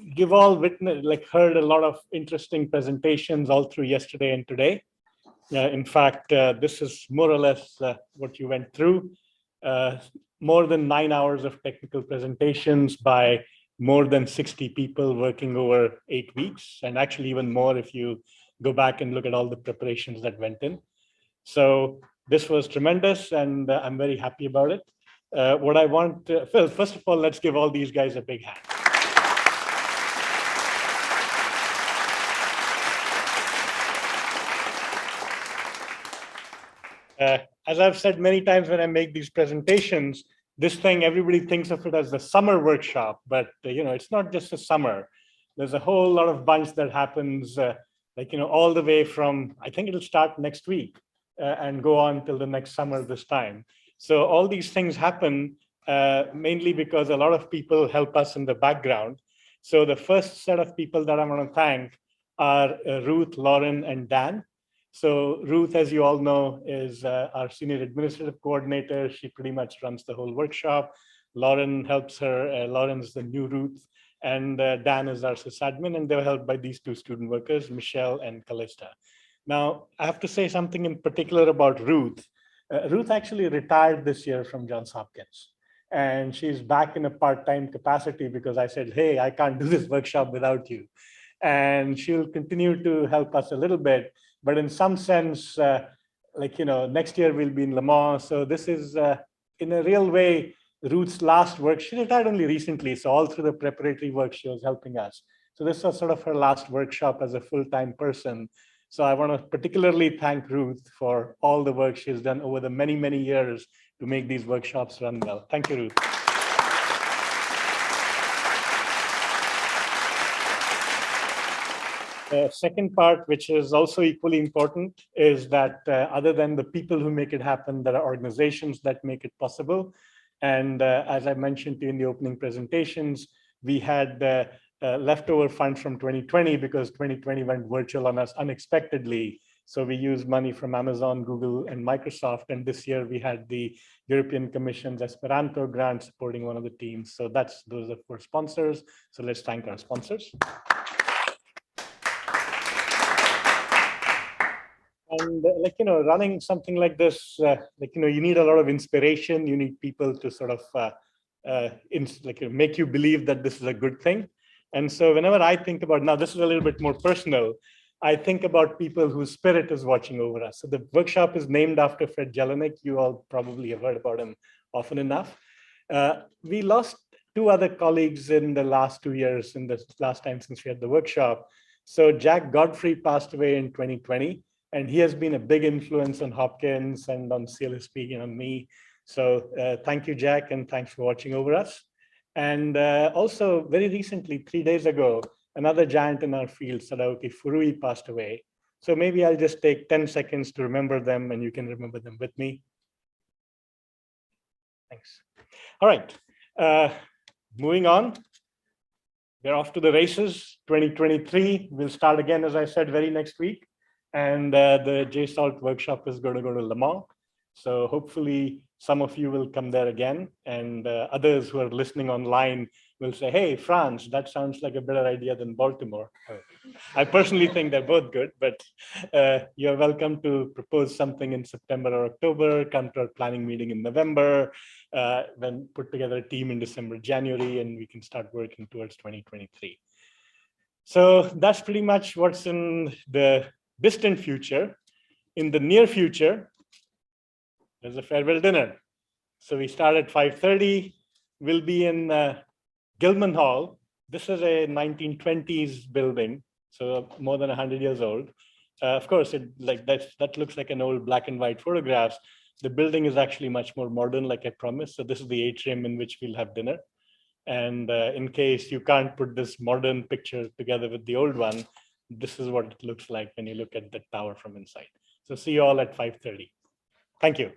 you've all heard a lot of interesting presentations all through yesterday and today. In fact, this is more or less what you went through. More than 9 hours of technical presentations by more than 60 people working over 8 weeks, and actually even more if you go back and look at all the preparations that went in. So this was tremendous, and I'm very happy about it. What I want, Phil, first of all, let's give all these guys a big hand. As I've said many times when I make these presentations, this thing, everybody thinks of it as the summer workshop, but it's not just a summer. There's a whole lot of bunch that happens, all the way from, I think it'll start next week and go on till the next summer this time. So all these things happen mainly because a lot of people help us in the background. So the first set of people that I want to thank are Ruth, Lauren, and Dan. So Ruth, as you all know, is our senior administrative coordinator. She pretty much runs the whole workshop. Lauren helps her. Lauren's the new Ruth. And Dan is our sysadmin, and they're helped by these two student workers, Michelle and Callista. Now, I have to say something in particular about Ruth. Ruth actually retired this year from Johns Hopkins. And she's back in a part-time capacity because I said, hey, I can't do this workshop without you. And she'll continue to help us a little bit. But in some sense, next year we'll be in Le Mans. So this is, in a real way, Ruth's last work. She retired only recently. So all through the preparatory work, she was helping us. So this was sort of her last workshop as a full-time person. So I want to particularly thank Ruth for all the work she's done over the many, many years to make these workshops run well. Thank you, Ruth. The second part, which is also equally important, is that other than the people who make it happen, there are organizations that make it possible. And as I mentioned to you in the opening presentations, we had leftover funds from 2020 because 2020 went virtual on us unexpectedly. So we used money from Amazon, Google, and Microsoft. And this year we had the European Commission's Esperanto grant supporting one of the teams. So those are for sponsors. So let's thank our sponsors. And running something like this, you need a lot of inspiration. You need people to sort of make you believe that this is a good thing. And so whenever I think about, now this is a little bit more personal, I think about people whose spirit is watching over us. So the workshop is named after Fred Jelinek. You all probably have heard about him often enough. We lost two other colleagues in the last 2 years, in the last time since we had the workshop. So Jack Godfrey passed away in 2020. And he has been a big influence on Hopkins and on CLSP and on me. So thank you, Jack, and thanks for watching over us. And also very recently, 3 days ago, another giant in our field, Sadaoki Furui, passed away. So maybe I'll just take 10 seconds to remember them and you can remember them with me. Thanks. All right, moving on. We're off to the races. 2023 will start again, as I said, very next week. And the JSALT workshop is going to go to Le Mans. So hopefully some of you will come there again. And others who are listening online will say, hey, France, that sounds like a better idea than Baltimore. I personally think they're both good, but you're welcome to propose something in September or October, come to our planning meeting in November, then put together a team in December, January, and we can start working towards 2023. So that's pretty much what's in the distant future. In the near future, there's a farewell dinner. So we start at 5:30. We'll be in Gilman Hall. This is a 1920s building, so more than 100 years old. Of course, that looks like an old black and white photographs. The building is actually much more modern, like I promised. So this is the atrium in which we'll have dinner. And in case you can't put this modern picture together with the old one, this is what it looks like when you look at the tower from inside. So see you all at 5:30. Thank you.